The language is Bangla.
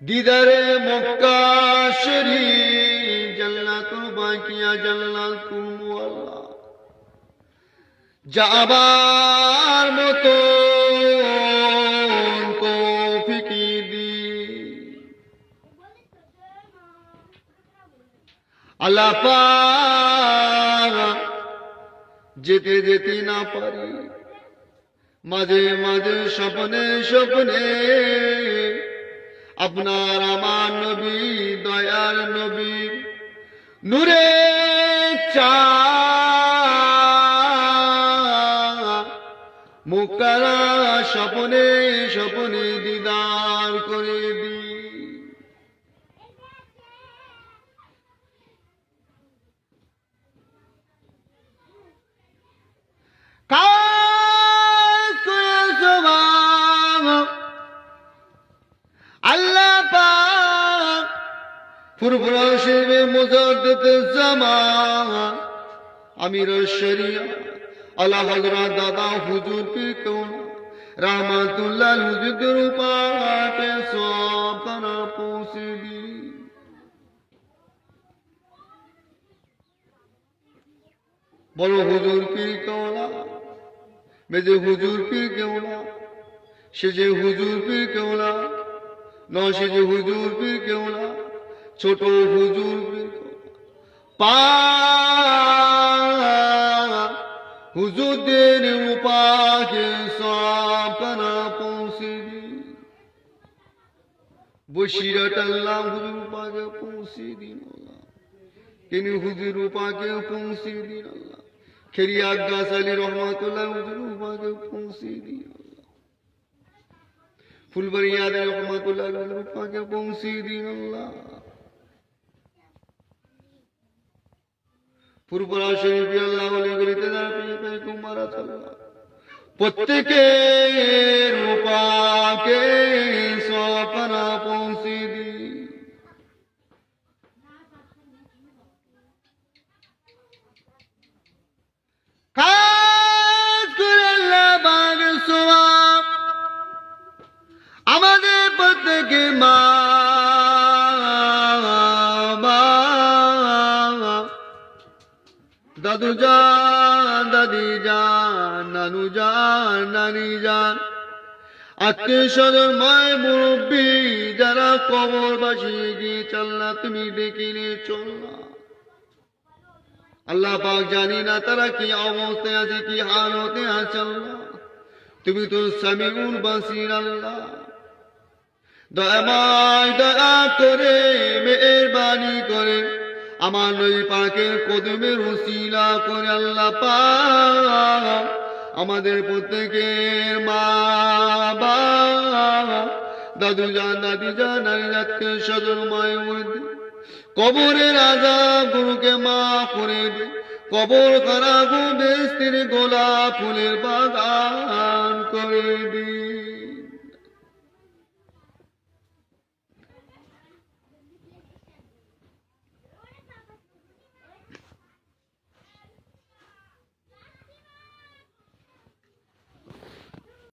দিদারে মক্কা শরীফ জান্নাতুল বাকিয়া জান্নাতুল মুআল্লা যাবার মতো তৌফিক দিন আল্লাহ পাক। যেতে যেতে না পারি মাঝে মাঝে স্বপ্নে স্বপ্নে আপনার আমার নবী দয়ার নবী নূরে মুকারা স্বপ্নে স্বপ্নে দিদার করে দি। আল্লাহ পাক ফুরফুরা শরীফে মুজাদ্দিদ জামান আমির শরিয়া আলা হযরত দাদা হুজুর পীর কৌন रहमतुल्लाह হুজুর পাকে সব তারা পৌঁছে দি। বড় হুজুর পীর কৌলা মেজে হুজুর পীর কৌলা সেজে হুজুর পীর কৌলা নশে যে হুজুর পীর কেওলা ছোট হুজুর পীর পা হুজুরদের উপাকে সব তারা পৌঁছে দি। বসিরত আল্লাহ হুজুর পাকে পৌঁছে দিন আল্লাহ, তিনি হুজুর পাকে পৌঁছে দিন আল্লাহ। খেরিয়াত গাছ আলী রহমাতুল্লাহ হুজুর পাকে পৌঁছে দিন আল্লাহ। ফুলবাড়িয়া রহমাতুল্লাহ হুজুর পাকে পৌঁছে দিন আল্লাহ। ফুরফুরা শরীফ আল্লাহ ওলি গলিতে দাঁড়িয়ে কুমারা আল্লাহ প্রত্যেকের উপাকে সপনা পৌঁছে দি। কাজ করে আল্লাহ বাগের সওয়াব আমাদের প্রত্যেকে মা দাদু যান দাদি যান নানু যান নানি যান আত্মীয় স্বজন মায় মুরব্বী যারা কবর বাসিয়ে গিয়ে চলনা তুমি ডেকে নিয়ে চলনা। আল্লাহ পাক জানি না তারা কি অবস্থায় আছে কি হালতে আছে আল্লাহ, তুমি তো সামিউল বাসির আল্লাহ। দয়াময় দয়া করে মেহেরবানি করে আমার নবী পাকের কদমের উসিলা করে আল্লাহ পাক আমাদের প্রত্যেকের মা বাবা দাদু যান দাদি যান নারী জাতকে সজন মায় কবরের আযাব গুরুকে মাফ করে দে। কবর কারা গো বেস্তির গোলাপ ফুলের বাগান করে দি।